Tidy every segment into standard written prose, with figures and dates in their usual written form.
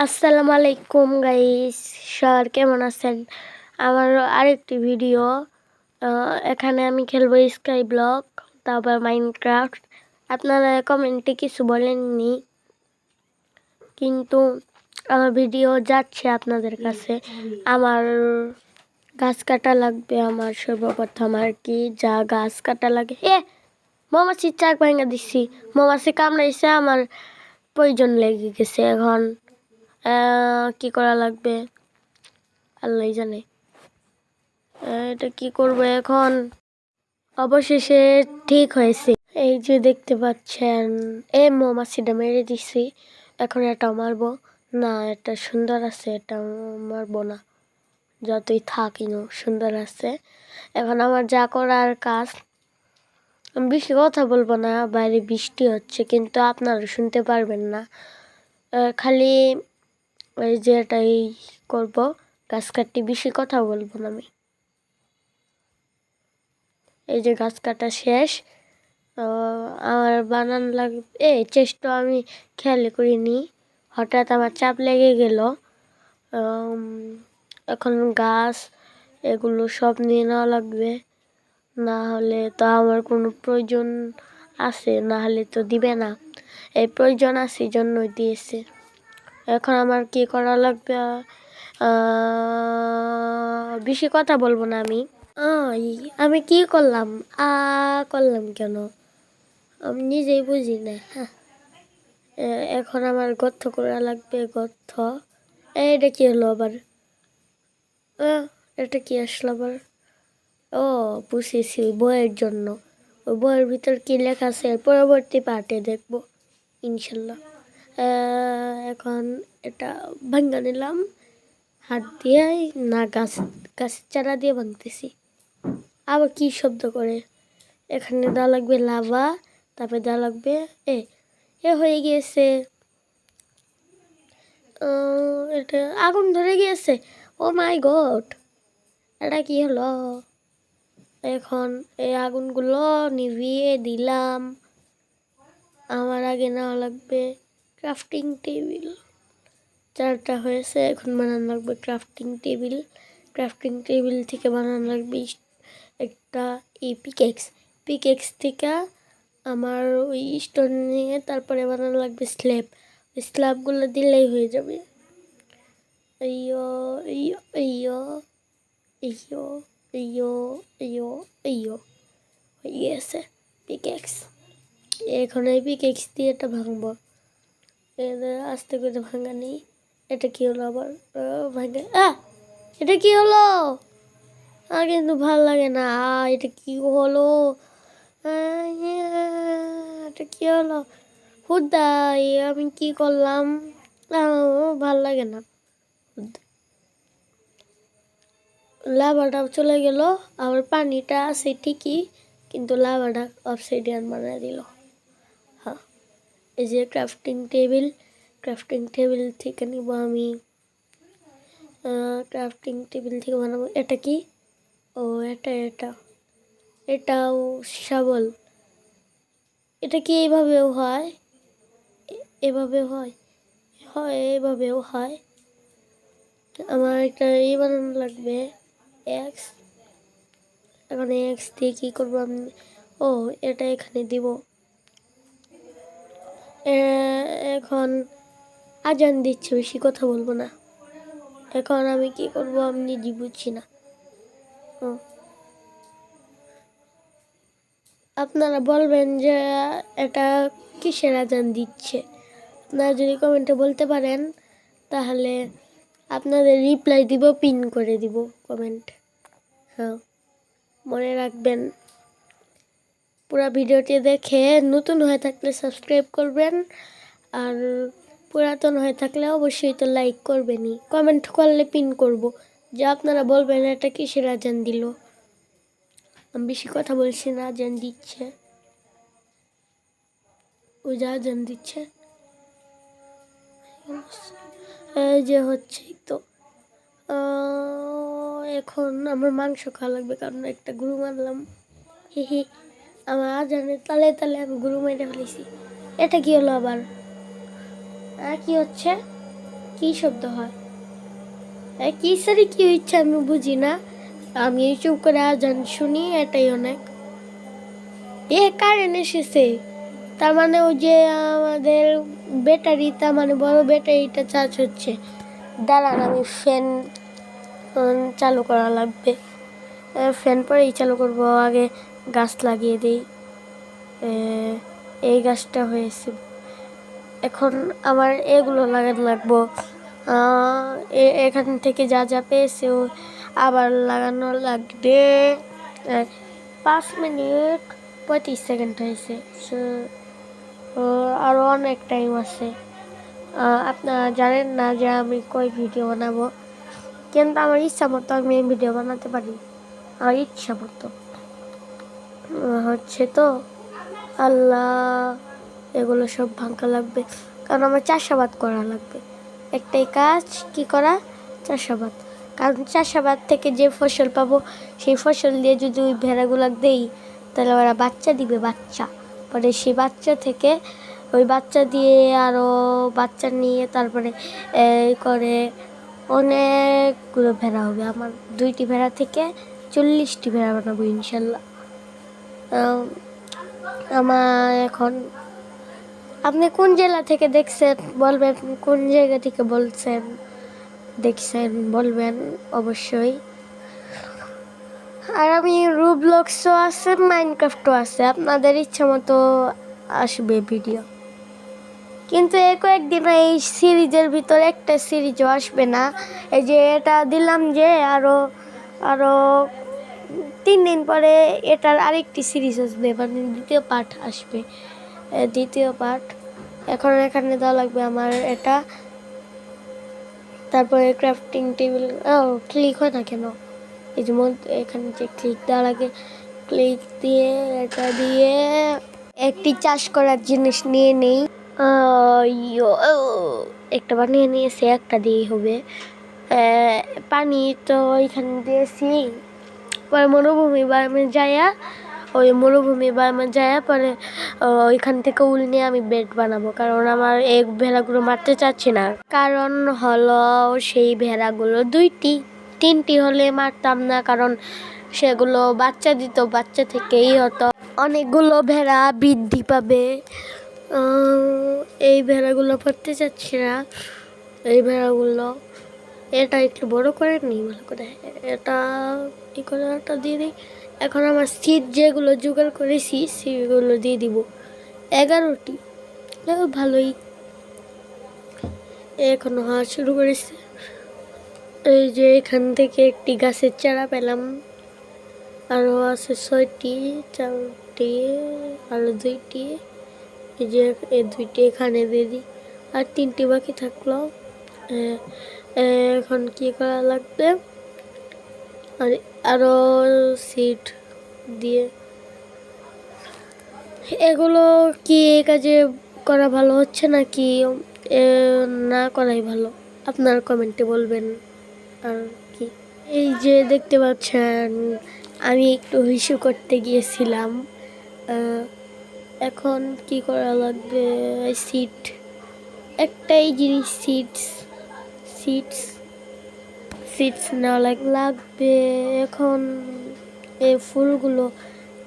আসসালামু আলাইকুম গাইস, সবার কেমন আছেন? আমার আরেকটি ভিডিও। এখানে আমি খেলবো স্কাই ব্লক, তারপর মাইনক্রাফট। আপনারা কমেন্টে কিছু বলেননি, কিন্তু আমার ভিডিও যাচ্ছে আপনাদের কাছে। আমার গাছ কাটা লাগবে, আমার সর্বপ্রথম আর কি যা গাছ কাটা লাগে। মৌমাছির চাক ভাঙা দিচ্ছি, মৌমাছি কামড়াইছে, আমার প্রয়োজন লেগে গেছে। এখন কি করা লাগবে আল্লাহ জানে। এটা কি করব এখন? অবশেষে ঠিক হয়েছে। এই যে দেখতে পাচ্ছেন, মৌমাছিটা মেরে দিছি। এখন এটা মারবো না, এটা সুন্দর আছে, এটা মারবো না, যতই থাকি না সুন্দর আছে। এখন আমার যা করার কাজ, আমি বেশি কথা বলবো না, বাইরে বৃষ্টি হচ্ছে কিন্তু আপনারা শুনতে পারবেন না। খালি এই যে এটাই করব, গাছ কাটি, বেশি কথা বলবো না আমি। এই যে গাছ কাটা শেষ। আমার বানান লাগবে চেষ্টা, আমি খেয়াল করিনি, হঠাৎ আমার চাপ লেগে গেল। এখন গাছ এগুলো সব নিয়ে নেওয়া লাগবে, না হলে তো আমার কোনো প্রয়োজন আছে, না হলে তো দিবে না। এই প্রয়োজন আছে জন্যই দিয়েছে। এখন আমার কি করা লাগবে? বেশি কথা বলবো না আমি। আমি কি করলাম? করলাম কেন আমি নিজেই বুঝি না। এখন আমার গর্ত করা লাগবে, গর্ত। এটা কি হলো আবার? এটা কি আসলো আবার? ও, বুঝেছি, বইয়ের জন্য। ওই বইয়ের ভিতর কি লেখা আছে পরবর্তী পার্টে দেখবো ইনশাল্লাহ। এখন এটা ভাঙ্গা নিলাম হাত দিয়ে, না গাছের চারা দিয়ে ভাঙতেছি। আবার কি শব্দ করে? এখানে দেওয়া লাগবে লাভা, তারপরে দেওয়া লাগবে হয়ে গিয়েছে। এটা আগুন ধরে গিয়েছে। ও মাই গড, এটা কি হলো? এখন এই আগুনগুলো নিভিয়ে দিলাম। আমার আগে নেওয়া লাগবে ক্রাফটিং টেবিল। 4টা হয়েছে, এখন বানানো লাগবে ক্রাফটিং টেবিল। ক্রাফটিং টেবিল থেকে বানানো লাগবে একটা পিকেক্স থেকে আমার ওই স্টোন নিয়ে তারপরে বানানো লাগবে স্ল্যাব। ওই স্ল্যাবগুলো দিলেই হয়ে যাবে। এইয়ো এইয়ো এইয়ো এইয়ো এইয়ো এইয়ো এইয়ো হয়ে গিয়েছে পিকেক্স। এখন এই পিকেক্স দিয়ে এটা ভাঙবো। আস্তে করে ভাঙা নেই। এটা কি হলো আবার? ভাঙে এটা কি হলো? কিন্তু ভাল লাগে না। এটা কি হলো? এটা কি হলো? হুদাই আমি কি করলাম? ভাল লাগে না। লাভাটা চলে গেল, আবার পানিটা আছে ঠিকই, কিন্তু লাভাটা অবসিডিয়ান বানিয়ে দিল। হ্যাঁ, এই যে ক্রাফটিং টেবিল থেকে নিব আমি। ক্রাফটিং টেবিল থেকে বানাবো। এটা কি? ও, এটাও শাবল। এটা কি এইভাবেও হয়? এভাবেও হয়, এভাবেও হয়। আমার একটা বানানো লাগবে এক্স। এখন এক্স দিয়ে কী করবো আমি? এটা এখানে দিব। এখন আজান দিচ্ছে, বেশি কথা বলবো না। এখন আমি কি করব আমি নিজে বুঝছি না। আপনারা বলবেন যে এটা কিসের আজান দিচ্ছে। আপনারা যদি কমেন্টে বলতে পারেন তাহলে আপনাদের রিপ্লাই দিব, পিন করে দিব কমেন্ট। হ্যাঁ, মনে রাখবেন, পুরো ভিডিওটি দেখে নতুন হয়ে থাকলে সাবস্ক্রাইব করবেন, আর পুরাতন হয়ে থাকলে অবশ্যই তো লাইক করবেনই। কমেন্ট করলে পিন করব যে আপনারা বলবেন এটা কিসের আজান দিল। আমি বেশি কথা বলছি না, আজান দিচ্ছে, ওই যে আজান দিচ্ছে। এই যে হচ্ছে তো। এখন আমার মাংস খাওয়া লাগবে, কারণ একটা গরু মারলাম। হি আমার আজানের তালে তালে আমি গরু মেরে ফেলেছি। এটা কি হলো আবার? কি হচ্ছে? কি শব্দ হয়? কি সারি কি হচ্ছে আমি বুঝি না। আমি চুপ করে আজান শুনি, এটাই অনেক। কারেন্ট এসেছে, তার মানে ওই যে আমাদের ব্যাটারি, তার মানে বড় ব্যাটারিটা চার্জ হচ্ছে। দাঁড়ান, আমি ফ্যান চালু করা লাগবে। ফ্যান পরেই চালু করব, আগে গাছ লাগিয়ে দিই। এই গাছটা হয়েছে, এখন আমার এগুলো লাগাতে লাগবো। এখান থেকে যা যা পেয়েছে আবার লাগানো লাগবে। 5 মিনিট 35 সেকেন্ড হয়েছে, আরও অনেক টাইম আছে। আপনারা জানেন না যে আমি কই ভিডিও বানাবো, কিন্তু আমার ইচ্ছা মতো আমি ভিডিও বানাতে পারি। আমার ইচ্ছা মতো হচ্ছে তো। আল্লাহ, এগুলো সব ভাঙা লাগবে, কারণ আমার চাষাবাদ করা লাগবে। একটাই কাজ, কি করা? চাষাবাদ। কারণ চাষাবাদ থেকে যে ফসল পাবো, সেই ফসল দিয়ে যদি ওই ভেড়াগুলো দেই, তাহলে ওরা বাচ্চা দিবে, বাচ্চা। পরে সেই বাচ্চা থেকে, ওই বাচ্চা দিয়ে আরও বাচ্চা নিয়ে তারপরে করে অনেকগুলো ভেড়া হবে। আমার 2টি ভেড়া থেকে 40টি ভেড়া বানাবো ইনশাল্লাহ। আমার এখন, আপনি কোন জেলা থেকে দেখছেন বলবেন, কোন জায়গা থেকে বলছেন দেখছেন বলবেন অবশ্যই। আর আমি রুবলক্সও আছে, মাইনক্রাফটও আছে, আপনাদের ইচ্ছা মতো আসবে ভিডিও। কিন্তু কয়েকদিন এই সিরিজের ভিতরে একটা সিরিজও আসবে না। এই যে এটা দিলাম, যে আরও 3 দিন পরে এটার আরেকটি সিরিজ আসবে, মানে দ্বিতীয় পার্ট আসবে। দ্বিতীয় পার্ট এখন এখানে দেওয়া লাগবে আমার এটা। তারপরে ক্রাফটিং টেবিল, ক্লিক হয় না কেন? এই যে এখানে যে ক্লিক দেওয়া লাগে, ক্লিক দিয়ে এটা দিয়ে একটি চাষ করার জিনিস নিয়ে নেই। একটা বানিয়ে নিয়েছে, একটা দিয়েই হবে। পানি তো ওইখানে দিয়েছি, পরে মরুভূমি বামে যায়া, ওই মরুভূমি বামে যায়া পরে ওইখান থেকে উল নিয়ে আমি বেড বানাবো। কারণ আমার এই ভেড়াগুলো মারতে চাচ্ছি না, কারণ হলো সেই ভেড়াগুলো 2টি 3টি হলে মারতাম না, কারণ সেগুলো বাচ্চা দিত, বাচ্চা থেকেই হতো অনেকগুলো ভেড়া বৃদ্ধি পাবে। এই ভেড়াগুলো পড়তে চাচ্ছি না, এই ভেড়াগুলো। এটা একটু বড় করে নিই ভালো করে, এটা কি করে এটা দিয়ে দিই। এখন আমার সিট যেগুলো জোগাড় করেছি সেগুলো দিয়ে দিব, 11টি। ভালোই, এখনো হওয়া শুরু করেছে। এই যে এখান থেকে একটি গাছের চারা পেলাম, আরও আছে 6টি, 4টি, আরও 2টি। এই যে এই 2টি এখানে দিয়ে দিই, আর 3টি বাকি থাকলো। এখন কি করা লাগবে, আর আরও সিট দিয়ে। এগুলো কি এই কাজে করা ভালো হচ্ছে নাকি না করাই ভালো, আপনার কমেন্টে বলবেন। আর কি, এই যে দেখতে পাচ্ছেন আমি একটু হিসু করতে গিয়েছিলাম। এখন কি করা লাগবে, সিট, একটাই জিনিস, সিটস নেওয়া লাগবে। এখন এই ফুলগুলো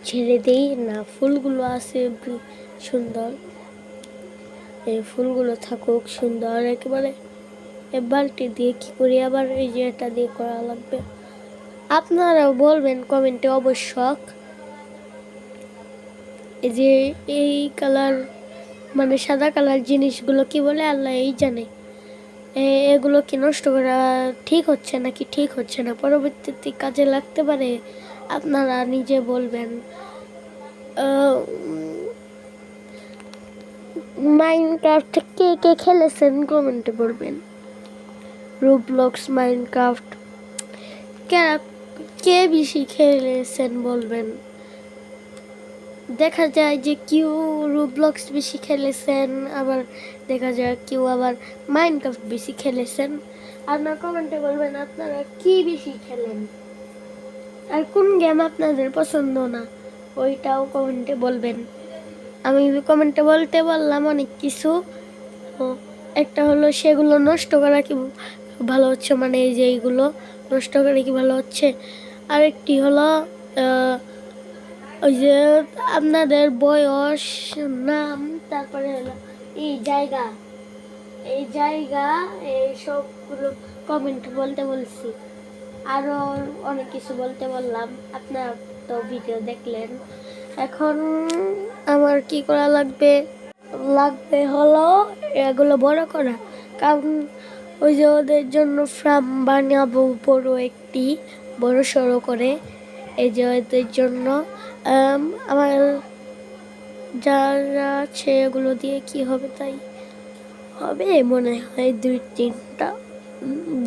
ছেড়ে দেই না, ফুলগুলো আছে সুন্দর, এই ফুলগুলো থাকুক সুন্দর একেবারে। বালতি দিয়ে কি করি আবার, এই যে এটা দিয়ে করা লাগবে। আপনারাও বলবেন কমেন্টে অবশ্যক। এই যে এই কালার, মানে সাদা কালার জিনিসগুলো কি বলে আল্লাহ এই জানে। এগুলো কি নষ্ট করা ঠিক হচ্ছে নাকি ঠিক হচ্ছে না, পরবর্তীতে কাজে লাগতে পারে, আপনারা নিজে বলবেন। মাইনক্রাফট কে কে খেলেছেন কমেন্টে বলবেন। রুবলক্স, মাইনক্রাফট কে বেশি খেলেছেন বলবেন। দেখা যায় যে কেউ রুবলক্স বেশি খেলেছেন, আবার দেখা যায় কেউ আবার মাইনক্রাফট বেশি খেলেছেন। আপনার কমেন্টে বলবেন আপনারা কি বেশি খেলেন, আর কোন গেম আপনাদের পছন্দ না, ওইটাও কমেন্টে বলবেন। আমি কমেন্টে বলতে বললাম অনেক কিছু, একটা হলো সেগুলো নষ্ট করা কি ভালো হচ্ছে, মানে এই যে এইগুলো নষ্ট করে কি ভালো হচ্ছে। আরেকটি হলো ওই যে আপনাদের বয়স, নাম, তারপরে হলো এই জায়গা এই সবগুলো কমেন্ট বলতে বলছি। আরো অনেক কিছু বলতে বললাম, আপনার তো ভিডিও দেখলেন। এখন আমার কি করা লাগবে হলো এগুলো বড় করা, কারণ ওই যে ওদের জন্য ফার্ম বানাবো একটি বড় সড়ো করে। এই যে ওদের জন্য আমার যারা আছে এগুলো দিয়ে কি হবে, তাই হবে মনে হয় 2-3টা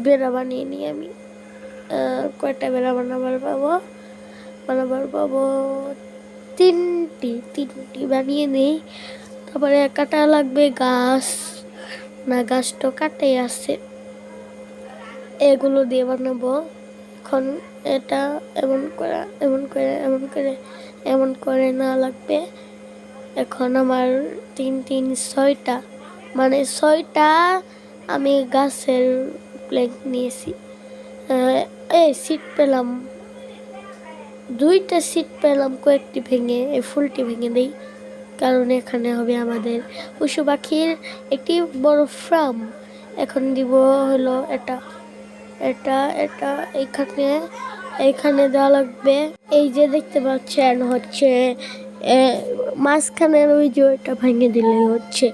বেড়া বানিয়ে নিই আমি। কয়টা বেড়া বানাবার পাবো 3টি বানিয়ে নেই। তারপরে কাটা লাগবে গাছ, না গাছ তো কাটাই আছে, এগুলো দিয়ে বানাবো। এখন এটা এমন করে না লাগবে। এখন আমার 3-6টা, মানে 6টা আমি গাছের প্ল্যাঙ্ক নিয়েছি। এই সিট পেলাম, 2টা সিট পেলাম, কয়েকটি ভেঙে এই ফুলটি ভেঙে দেই, কারণ এখানে হবে আমাদের পশু পাখির একটি বড় ফার্ম। এখন দিব হলো এটা এটা এটা এইখানে দেওয়া লাগবে। এই যে দেখতে পাচ্ছেন হচ্ছে মাঝখানের ওই যে ওইটা ভেঙে দিলেই হচ্ছে।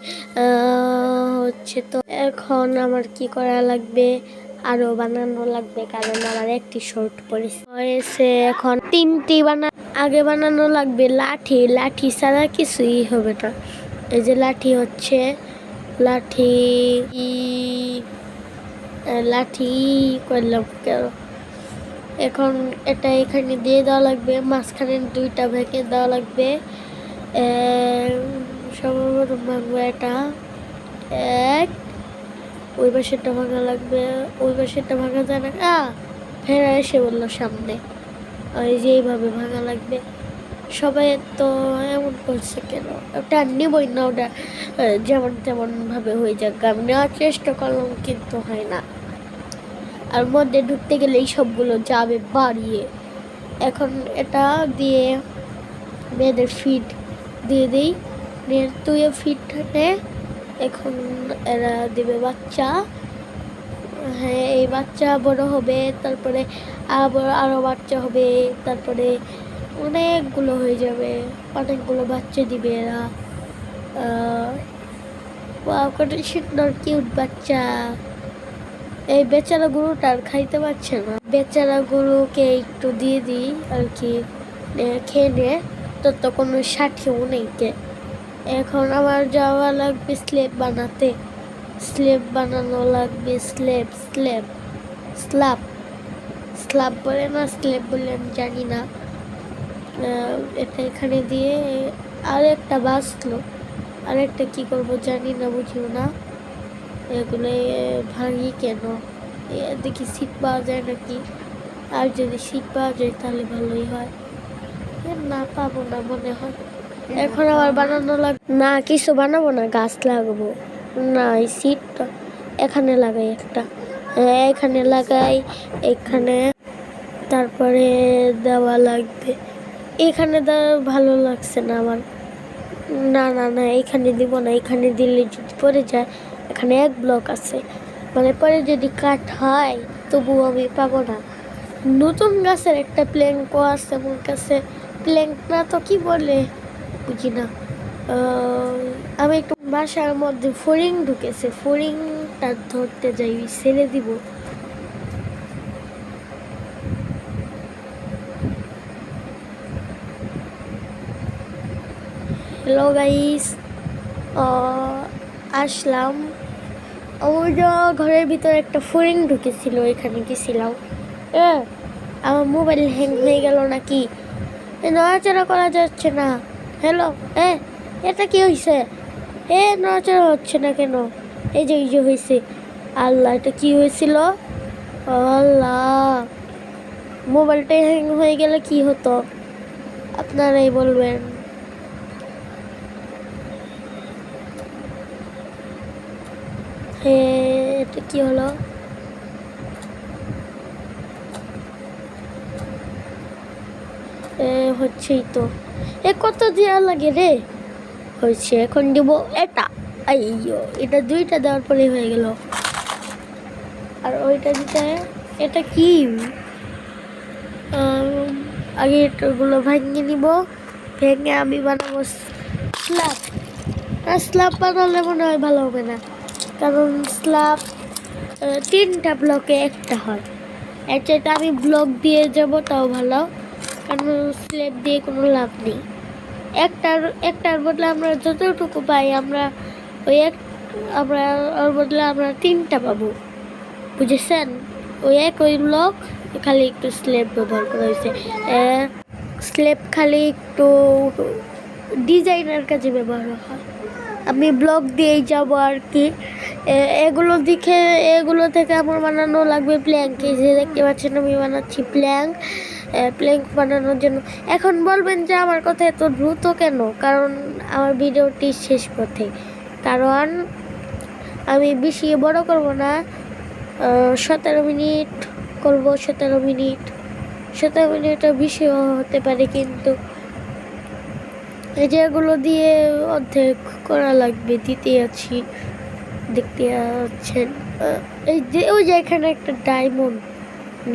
তো এখন আমার কি করা লাগবে, আরো বানানো লাগবে, কারণ আমার একটি শর্ট পড়েছে। এখন 3টি আগে বানানো লাগবে লাঠি ছাড়া কিছুই হবে না। এই যে লাঠি করলাম কেন। এখন এটা এখানে দিয়ে দেওয়া লাগবে, মাঝখানে 2টা ভেঙে দেওয়া লাগবে। সর্বপ্রথম ভাঙবো এটা, ওই পাশেরটা ভাঙা লাগবে, ওই পাশেরটা ভাঙা যায় না, ফেরা এসে বললো সামনে। এই যে এইভাবে ভাঙা লাগবে। সবাই তো এমন করছে কেন, ওটা নিবই না, ওটা যেমন তেমন ভাবে হয়ে যাক, আমি নেওয়ার চেষ্টা করলাম কিন্তু হয় না। আর মধ্যে ঢুকতে গেলে এই সবগুলো যাবে বাড়িয়ে। এখন এটা দিয়ে মেয়েদের ফিড দিয়ে দিই, তুই ফিড থাকে। এখন এরা দিবে বাচ্চা, হ্যাঁ এই বাচ্চা বড় হবে, তারপরে আরো বাচ্চা হবে, তারপরে অনেকগুলো হয়ে যাবে, অনেকগুলো বাচ্চা দিবে এরা। কত সুন্দর কিউট বাচ্চা। এই বেচারা গরুটা আর খাইতে পারছে না, বেচারা গরুকে একটু দিয়ে দিই আর কি, খেয়ে নে, তো কোনো ষাঠিও নেই কে। এখন আবার যাওয়া লাগবে স্লেব বানানো লাগবে, স্ল্যাব বলে না স্লেব বলে আমি জানি না। এটা এখানে দিয়ে আরেকটা বাঁচলো, আরেকটা কি করবো জানি না, বুঝিও না। এগুলো ভাঙি কেন, দেখি সিট পাওয়া যায় নাকি, আর যদি সিট পাওয়া যায় তাহলে ভালোই হয়, না পাবো না মনে হয়। এখন আবার বানানো না, কিছু বানাবো না, গাছ লাগাবো। না এই সিটটা এখানে লাগাই একটা, এখানে লাগাই, এখানে তারপরে দেওয়া লাগবে। এখানে দেওয়া ভালো লাগছে না আমার, না এখানে দিব না, এখানে দিলে যদি পড়ে যায়, এখানে 1 ব্লক আছে, মানে পরে যদি কাট হয় তবু আমি পাবো না। নতুন গাছের একটা প্ল্যাঙ্কও আছে আমার কাছে, প্ল্যাঙ্ক না তো কি বলে বুঝি না। আমি একটু বাসার মধ্যে ফড়িং ঢুকেছে, ফড়িংটা ধরতে যাই, ছেড়ে দিব। হ্যালো গাইস, আসলাম। ওই ঘরের ভিতরে একটা ফড়িং ঢুকেছিল, এখানে গেছিলাম। আমার মোবাইল হ্যাং হয়ে গেল নাকি, নড়াচড়া করা যাচ্ছে না। হ্যালো, এটা কি হয়েছে? নড়াচড়া হচ্ছে না কেন? এই যে হয়েছে। আল্লাহ, এটা কি হয়েছিল? আল্লাহ, মোবাইলটা হ্যাং হয়ে গেলে কি হতো আপনারাই বলবেন। এটা কি হলো? হচ্ছেই তো। কত দেওয়া লাগে রে? হয়েছে, এখন দিব এটা। আইয়ো, এটা 2টা দেওয়ার পরে হয়ে গেল। আর ওইটা দিতে, এটা কি? আগে এটাগুলো ভেঙে নিব, ভেঙে আমি বানাবো স্ল্যাব। স্ল্যাব বানালে মনে হয় ভালো হবে না, কারণ স্ল্যাব 3টা ব্লকে একটা হয়। এর চাইতে আমি ব্লক দিয়ে যাব তাও ভালো, কারণ স্ল্যাব দিয়ে কোনো লাভ নেই। একটার বদলে আমরা যতটুকু পাই আমরা ওর বদলে আমরা 3টা পাবো, বুঝেছেন? ওই ব্লক, খালি একটু স্ল্যাব ব্যবহার করা হয়েছে। স্ল্যাব খালি একটু ডিজাইনের কাজে ব্যবহার হয়। আমি ব্লক দিয়েই যাবো আর কি। এগুলো থেকে আমার বানানো লাগবে প্ল্যাঙ্ক। এই যে দেখতে পাচ্ছেন আমি বানাচ্ছি প্ল্যাঙ্ক। প্ল্যাঙ্ক বানানোর জন্য এখন বলবেন যে আমার কথা এত দ্রুত কেন, কারণ আমার ভিডিওটি শেষ পথে। কারণ আমি বেশি বড় করব না, 17 মিনিট করব। 17 মিনিটও বেশি হতে পারে, কিন্তু এই যে এগুলো দিয়ে অর্ধেক করা লাগবে, দিতে আছি। দেখতে পাচ্ছেন ওই যে এখানে একটা ডায়মন্ড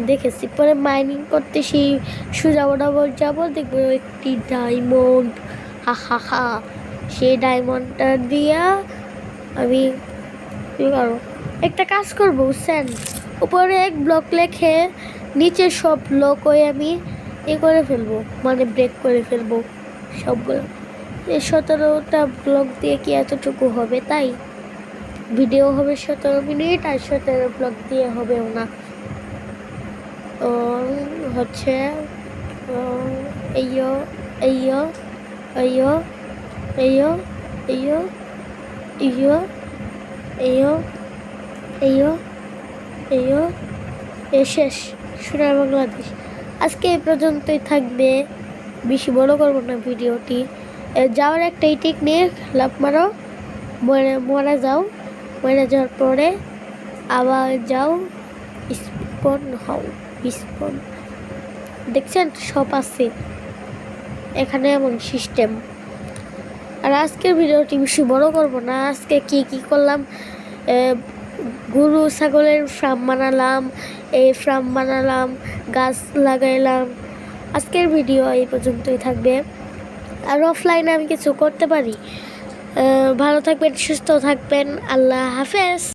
দেখেছি, পরে মাইনিং করতে সেই সোজা বরাবর যাবো, দেখবো একটি ডায়মন্ড। হা, সেই ডায়মন্ডটা দিয়া আমি একটা কাজ করবো, বুঝছেন? উপরে 1 ব্লক লেখে নিচে সব ব্লক আমি করে ফেলবো, মানে ব্রেক করে ফেলবো সবগুলো। এই 17টা ব্লক দিয়ে কি এতটুকু হবে? তাই ভিডিও হবে 17 মিনিট, আর 17 ব্লক দিয়ে হবেও না। হচ্ছে শেষ। সোনার বাংলাদেশ আজকে এই পর্যন্তই থাকবে, বেশি বড় করবো না ভিডিওটি। যাওয়ার একটাই টেকনিক, লাফ মারো, মরে যাওয়ার পরে আবার যাও, স্পন হও। স্পন দেখছেন, সব আছে এখানে, এমন সিস্টেম। আর আজকের ভিডিওটি বেশি বড় করব না। আজকে কি করলাম, গরু ছাগলের ফার্ম বানালাম, গাছ লাগাইলাম। আজকের ভিডিও এই পর্যন্তই থাকবে। আর অফলাইনে আমি কিছু করতে পারি। ভালো থাকবেন, সুস্থ থাকবেন, আল্লাহ হাফেজ।